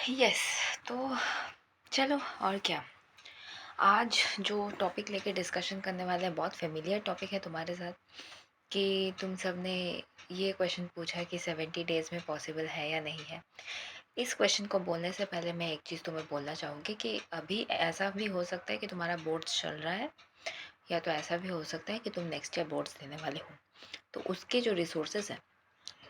Yes. तो चलो, और क्या। आज जो टॉपिक लेके डिस्कशन करने वाले हैं बहुत फेमिलियर टॉपिक है तुम्हारे साथ, कि तुम सब ने ये क्वेश्चन पूछा कि 70 डेज़ में पॉसिबल है या नहीं है। इस क्वेश्चन को बोलने से पहले मैं एक चीज़ तुम्हें बोलना चाहूँगी कि अभी ऐसा भी हो सकता है कि तुम्हारा बोर्ड्स चल रहा है, या तो ऐसा भी हो सकता है कि तुम नेक्स्ट ईयर बोर्ड्स देने वाले हो। तो उसके जो रिसोर्सेज हैं,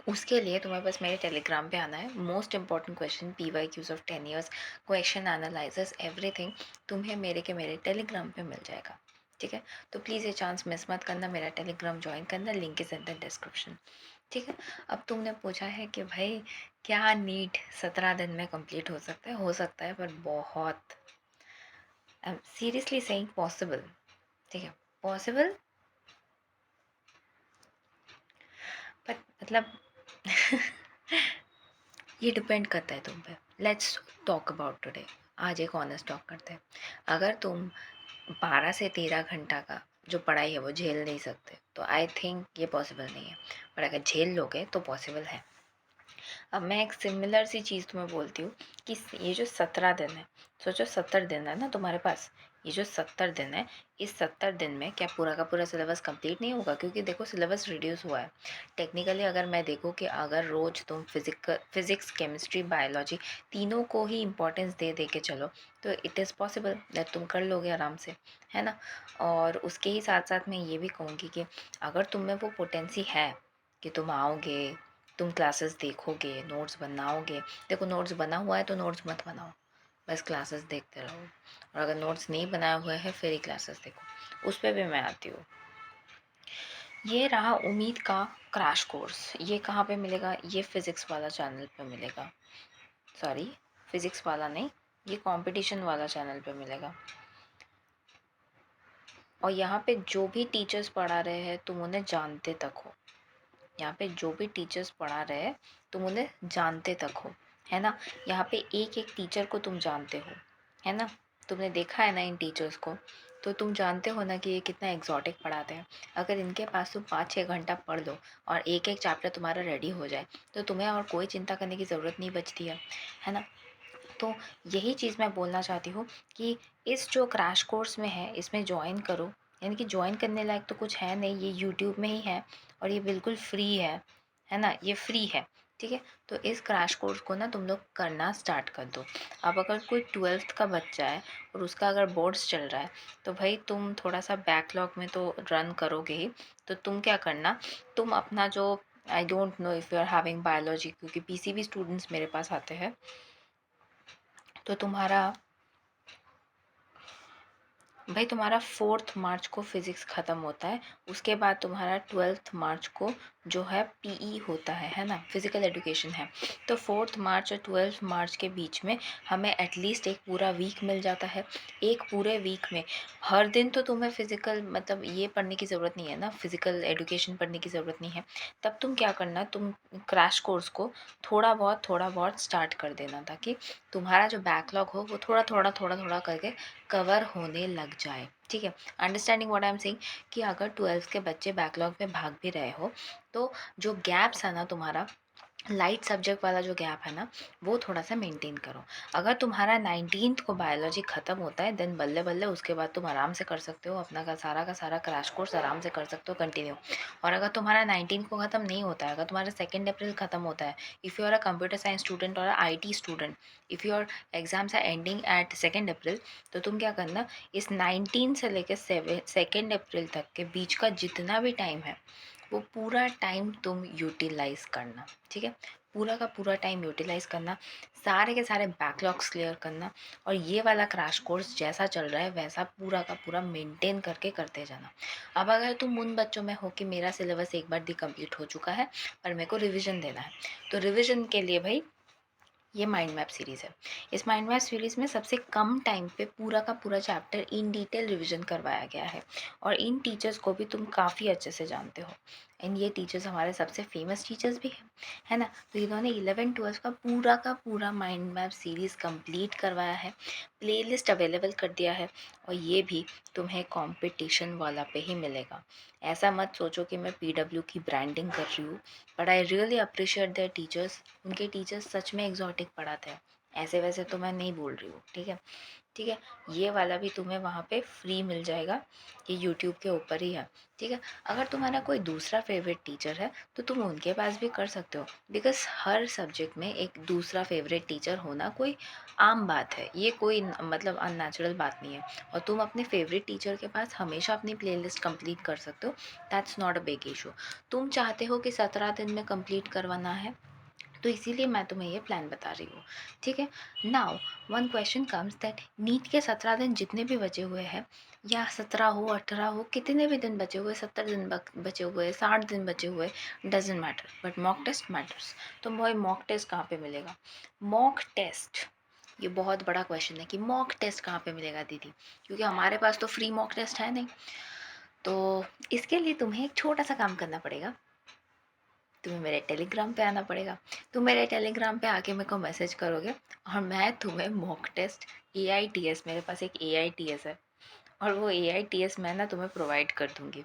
उसके लिए तुम्हें बस मेरे टेलीग्राम पे आना है। Most important question, PYQs of 10 years, question analysis, everything तुम्हें मेरे टेलीग्राम पे मिल जाएगा। ठीक है, तो प्लीज़ ये चांस मिस मत करना, मेरा टेलीग्राम ज्वाइन करना, link is in the description. ठीक है। अब तुमने पूछा है कि भाई क्या नीट 17 दिन में कंप्लीट हो सकता है, पर बहुत सीरियसली सेइंग पॉसिबल। ठीक है, पॉसिबल, पर मतलब ये डिपेंड करता है तुम पे। Let's talk about today. आज एक ऑनेस्ट टॉक करते हैं। अगर तुम 12 से 13 घंटा का जो पढ़ाई है वो झेल नहीं सकते, तो आई थिंक ये पॉसिबल नहीं है। पर अगर झेल लोगे तो पॉसिबल है। अब मैं एक सिमिलर सी चीज़ तुम्हें बोलती हूँ कि ये जो 17 दिन है, सोचो 70 दिन है ना तुम्हारे पास। ये जो 70 दिन है, इस 70 दिन में क्या पूरा का पूरा सिलेबस कंप्लीट नहीं होगा? क्योंकि देखो, सिलेबस रिड्यूस हुआ है टेक्निकली। अगर मैं देखूँ कि अगर रोज़ तुम फिज़िक्स, केमिस्ट्री, बायोलॉजी तीनों को ही इम्पोर्टेंस दे दे के चलो, तो इट इज़ पॉसिबल दैट तुम कर लोगे आराम से, है ना। और उसके ही साथ साथ मैं ये भी कहूँगी कि अगर तुम में वो पोटेंसी है कि तुम आओगे, तुम क्लासेस देखोगे, नोट्स बनाओगे। देखो, नोट्स बना हुआ है तो नोट्स मत बनाओ, बस क्लासेस देखते रहो। और अगर नोट्स नहीं बनाया हुआ है फिर ही क्लासेस देखो। उस पर भी मैं आती हूँ। ये रहा उम्मीद का क्रैश कोर्स। ये कहाँ पे मिलेगा? ये फिज़िक्स वाला चैनल पे मिलेगा। सॉरी, फिज़िक्स वाला नहीं, ये कंपटीशन वाला चैनल पे मिलेगा। और यहाँ पे जो भी टीचर्स पढ़ा रहे हैं तुम उन्हें जानते तक हो। यहाँ पे जो भी टीचर्स पढ़ा रहे हैं तुम उन्हें जानते तक हो, है ना। यहाँ पे एक एक टीचर को तुम जानते हो, है ना। तुमने देखा है ना इन टीचर्स को, तो तुम जानते हो ना कि ये कितना एग्जॉटिक पढ़ाते हैं। अगर इनके पास तुम 5-6 घंटा पढ़ लो और एक एक चैप्टर तुम्हारा रेडी हो जाए, तो तुम्हें और कोई चिंता करने की ज़रूरत नहीं बचती है ना। तो यही चीज़ मैं बोलना चाहती हूँ कि इस जो क्रैश कोर्स में है इसमें ज्वाइन करो। यानी कि ज्वाइन करने लायक तो कुछ है नहीं, ये यूट्यूब में ही है और ये बिल्कुल फ्री है ना, ये फ्री है। ठीक है, तो इस क्रैश कोर्स को ना तुम लोग करना स्टार्ट कर दो। अब अगर कोई 12th का बच्चा है और उसका अगर बोर्ड्स चल रहा है, तो भाई तुम थोड़ा सा बैकलॉग में तो रन करोगे ही। तो तुम क्या करना, तुम अपना जो, I don't know if you are having biology, क्योंकि PCB स्टूडेंट्स मेरे पास आते हैं, तो तुम्हारा भाई तुम्हारा 4th मार्च को फिज़िक्स ख़त्म होता है। उसके बाद तुम्हारा 12th मार्च को जो है PE होता है ना, फिज़िकल एजुकेशन है। तो 4th मार्च और 12th मार्च के बीच में हमें एटलीस्ट एक पूरा वीक मिल जाता है। एक पूरे वीक में हर दिन तो तुम्हें फ़िज़िकल मतलब ये पढ़ने की ज़रूरत नहीं है ना, फ़िज़िकल एजुकेशन पढ़ने की ज़रूरत नहीं है। तब तुम क्या करना, तुम क्रैश कोर्स को थोड़ा बहुत स्टार्ट कर देना, ताकि तुम्हारा जो बैकलॉग हो वो थोड़ा थोड़ा करके कवर होने लग जाए। ठीक है, understanding what I am saying, कि अगर 12th के बच्चे बैकलॉग में भाग भी रहे हो, तो जो गैप्स है ना तुम्हारा, लाइट सब्जेक्ट वाला जो गैप है ना, वो थोड़ा सा मेंटेन करो। अगर तुम्हारा 19th को बायोलॉजी ख़त्म होता है, देन बल्ले बल्ले उसके बाद तुम आराम से कर सकते हो अपना का सारा क्रैश कोर्स आराम से कर सकते हो कंटिन्यू। और अगर तुम्हारा 19th को ख़त्म नहीं होता है, अगर तुम्हारा 2 अप्रैल ख़त्म होता है, if you are a computer science student और IT student, if your exams are ending at 2 April, तो तुम क्या करना, इस 19 से लेकर 2 अप्रैल तक के बीच का जितना भी टाइम है, वो पूरा टाइम तुम यूटिलाइज़ करना। ठीक है, पूरा का पूरा टाइम यूटिलाइज़ करना, सारे के सारे बैकलॉग्स क्लियर करना, और ये वाला क्रैश कोर्स जैसा चल रहा है वैसा पूरा का पूरा मेंटेन करके करते जाना। अब अगर तुम उन बच्चों में हो कि मेरा सिलेबस एक बार दी कंप्लीट हो चुका है पर मेरे को रिविज़न देना है, तो रिविज़न के लिए भाई ये माइंड मैप सीरीज़ है। इस माइंड मैप सीरीज़ में सबसे कम टाइम पे पूरा का पूरा चैप्टर इन डिटेल रिवीजन करवाया गया है। और इन टीचर्स को भी तुम काफ़ी अच्छे से जानते हो, एंड ये टीचर्स हमारे सबसे फेमस टीचर्स भी हैं, है ना। तो इन्होंने 11 12 का पूरा माइंड मैप सीरीज़ कंप्लीट करवाया है, प्लेलिस्ट अवेलेबल कर दिया है, और ये भी तुम्हें कंपटीशन वाला पे ही मिलेगा। ऐसा मत सोचो कि मैं PW की ब्रांडिंग कर रही हूँ, but I really appreciate their teachers. उनके टीचर्स सच में एग्जॉटिक पढ़ाते हैं, ऐसे वैसे तो मैं नहीं बोल रही हूँ, ठीक है। ठीक है, ये वाला भी तुम्हें वहाँ पे फ्री मिल जाएगा, ये यूट्यूब के ऊपर ही है, ठीक है। अगर तुम्हारा कोई दूसरा फेवरेट टीचर है तो तुम उनके पास भी कर सकते हो, बिकॉज हर सब्जेक्ट में एक दूसरा फेवरेट टीचर होना कोई आम बात है, ये कोई मतलब अननेचुरल बात नहीं है। और तुम अपने फेवरेट टीचर के पास हमेशा अपनी प्लेलिस्ट कंप्लीट कर सकते हो, that's not a big issue. तुम चाहते हो कि 17 दिन में कंप्लीट करवाना है, तो इसीलिए मैं तुम्हें ये प्लान बता रही हूँ, ठीक है। Now one question comes that NEET के 17 दिन जितने भी बचे हुए हैं, या 17 हो 18 हो, कितने भी दिन बचे हुए, 70 दिन बचे हुए, 60 दिन बचे हुए, doesn't matter, but mock test matters. तो भाई मॉक टेस्ट कहाँ पे मिलेगा? मॉक टेस्ट, ये बहुत बड़ा क्वेश्चन है कि मॉक टेस्ट कहाँ पे मिलेगा दीदी, क्योंकि हमारे पास तो फ्री मॉक टेस्ट है नहीं। तो इसके लिए तुम्हें एक छोटा सा काम करना पड़ेगा, तुम्हें मेरे टेलीग्राम पे आना पड़ेगा। तुम मेरे टेलीग्राम पे आके मेरे को मैसेज करोगे और मैं तुम्हें मॉक टेस्ट AITS, मेरे पास एक AITS है, और वो AITS मैं ना तुम्हें प्रोवाइड कर दूँगी,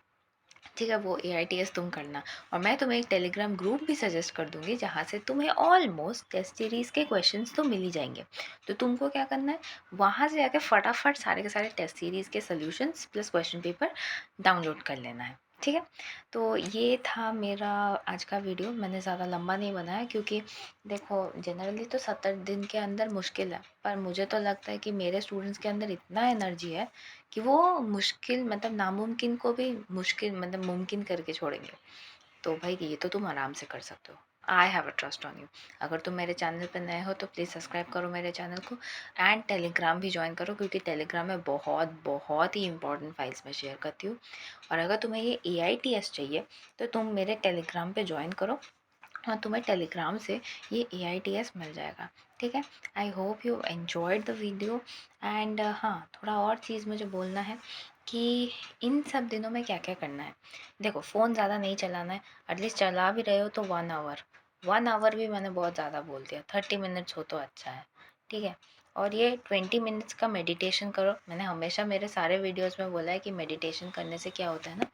ठीक है। वो AITS तुम करना, और मैं तुम्हें एक टेलीग्राम ग्रुप भी सजेस्ट कर दूँगी जहाँ से तुम्हें ऑलमोस्ट टेस्ट सीरीज़ के क्वेश्चंस तो मिल ही जाएंगे। तो तुमको क्या करना है, वहाँ से जाके फटाफट सारे के सारे टेस्ट सीरीज़ के solutions plus question paper download कर लेना है, ठीक है। तो ये था मेरा आज का वीडियो, मैंने ज़्यादा लंबा नहीं बनाया क्योंकि देखो जनरली तो 70 दिन के अंदर मुश्किल है, पर मुझे तो लगता है कि मेरे स्टूडेंट्स के अंदर इतना एनर्जी है कि वो मुश्किल मतलब नामुमकिन को भी मुश्किल मतलब मुमकिन करके छोड़ेंगे। तो भाई ये तो तुम आराम से कर सकते हो, I have a trust on you. अगर तुम मेरे चैनल पर नए हो तो प्लीज़ सब्सक्राइब करो मेरे चैनल को, एंड टेलीग्राम भी ज्वाइन करो, क्योंकि टेलीग्राम में बहुत बहुत ही इंपॉर्टेंट फाइल्स मैं शेयर करती हूँ। और अगर तुम्हें ये AITS चाहिए तो तुम मेरे टेलीग्राम पे ज्वाइन करो, हाँ तुम्हें टेलीग्राम से ये AITS मिल जाएगा, ठीक है। I hope you enjoyed the video, and हाँ थोड़ा और चीज़ मुझे बोलना है कि इन सब दिनों में क्या क्या करना है। देखो फ़ोन ज़्यादा नहीं चलाना है, एटलीस्ट चला भी रहे हो तो 1 आवर, 1 आवर भी मैंने बहुत ज़्यादा बोल दिया, 30 मिनट्स हो तो अच्छा है, ठीक है। और ये 20 मिनट्स का मेडिटेशन करो, मैंने हमेशा मेरे सारे वीडियोस में बोला है कि मेडिटेशन करने से क्या होता है ना,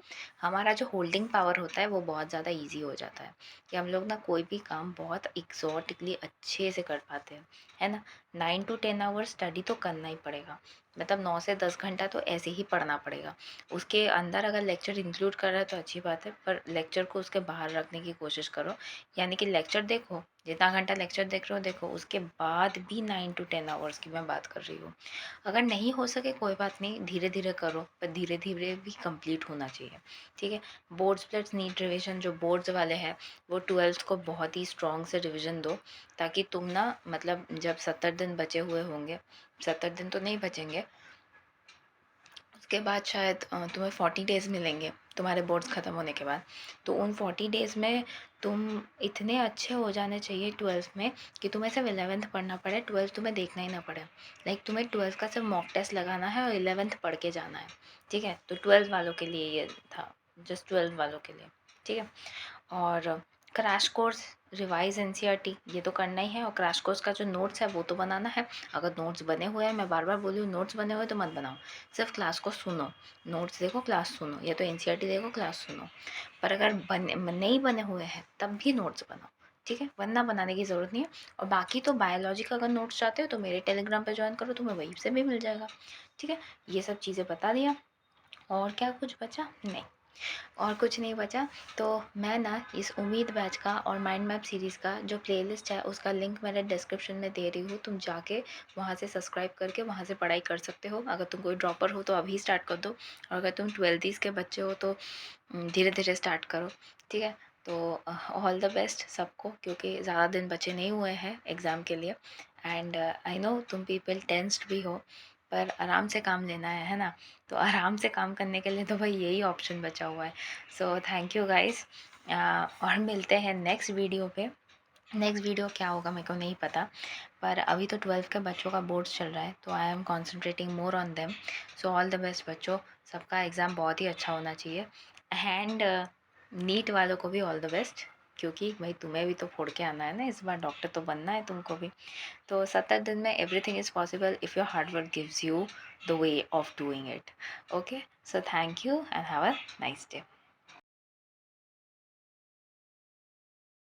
हमारा जो होल्डिंग पावर होता है वो बहुत ज़्यादा ईजी हो जाता है, कि हम लोग ना कोई भी काम बहुत एक्सॉटिकली अच्छे से कर पाते हैं, है ना। 9 to 10 आवर्स स्टडी तो करना ही पड़ेगा, मतलब 9 से 10 घंटा तो ऐसे ही पढ़ना पड़ेगा। उसके अंदर अगर लेक्चर इंक्लूड कर रहा है तो अच्छी बात है, पर लेक्चर को उसके बाहर रखने की कोशिश करो, यानी कि लेक्चर देखो, जितना घंटा लेक्चर देख रहे हो देखो, उसके बाद भी 9 to 10 आवर्स की मैं बात कर रही हूँ। अगर नहीं हो सके कोई बात नहीं, धीरे धीरे करो, पर धीरे धीरे भी कंप्लीट होना चाहिए, ठीक है। बोर्ड्स प्लस नीट रिविजन, जो बोर्ड्स वाले हैं वो 12th को बहुत ही स्ट्रॉन्ग से रिवीजन दो, ताकि तुम ना मतलब जब 70 दिन बचे हुए होंगे, 70 दिन तो नहीं बचेंगे, उसके बाद शायद तुम्हें 40 डेज़ मिलेंगे तुम्हारे बोर्ड्स ख़त्म होने के बाद। तो उन 40 डेज़ में तुम इतने अच्छे हो जाने चाहिए 12th में कि तुम्हें सिर्फ 11th पढ़ना पड़े, 12th तुम्हें देखना ही ना पड़े। लाइक तुम्हें 12th का सिर्फ मॉक टेस्ट लगाना है और 11th पढ़ के जाना है, ठीक है। तो 12th वालों के लिए ये था, जस्ट 12th वालों के लिए, ठीक है। और क्रैश कोर्स, रिवाइज NCERT ये तो करना ही है, और क्रैश कोर्स का जो नोट्स है वो तो बनाना है। अगर नोट्स बने हुए हैं, मैं बार बार बोली हूँ, नोट्स बने हुए तो मत बनाओ, सिर्फ क्लास को सुनो, नोट्स देखो क्लास सुनो, या तो NCERT देखो क्लास सुनो। पर अगर नहीं बने हुए हैं तब भी नोट्स बनाओ, ठीक है, वरना बनाने की ज़रूरत नहीं है। और बाकी तो बायोलॉजी का अगर नोट्स चाहते हो तो मेरे टेलीग्राम पे ज्वाइन करो, तुम्हें वहीं से भी मिल जाएगा, ठीक है। ये सब चीज़ें बता दिया, और क्या कुछ बचा? नहीं, और कुछ नहीं बचा। तो मैं ना इस उम्मीद बैच का और माइंड मैप सीरीज़ का जो प्लेलिस्ट है उसका लिंक मैंने डिस्क्रिप्शन में दे रही हूँ, तुम जाके वहाँ से सब्सक्राइब करके वहाँ से पढ़ाई कर सकते हो। अगर तुम कोई ड्रॉपर हो तो अभी स्टार्ट कर दो, और अगर तुम 12th के बच्चे हो तो धीरे धीरे स्टार्ट करो, ठीक है। तो ऑल द बेस्ट सबको, क्योंकि ज़्यादा दिन बचे नहीं हुए हैं एग्ज़ाम के लिए, एंड आई नो तुम पीपल टेंस्ड भी हो, पर आराम से काम लेना है ना। तो आराम से काम करने के लिए तो भाई यही ऑप्शन बचा हुआ है। सो थैंक यू गाइस, और मिलते हैं नेक्स्ट वीडियो पे। नेक्स्ट वीडियो क्या होगा मेरे को नहीं पता, पर अभी तो 12th के बच्चों का बोर्ड्स चल रहा है, तो I am concentrating more on them. So all the best बच्चों, सबका एग्ज़ाम बहुत ही अच्छा होना चाहिए, एंड नीट वालों को भी ऑल द बेस्ट, क्योंकि भाई तुम्हें भी तो फोड़ के आना है ना, इस बार डॉक्टर तो बनना है तुमको भी। तो 70 दिन में everything is possible if your hard work gives you the way of doing it. Okay, so thank you and have a nice day.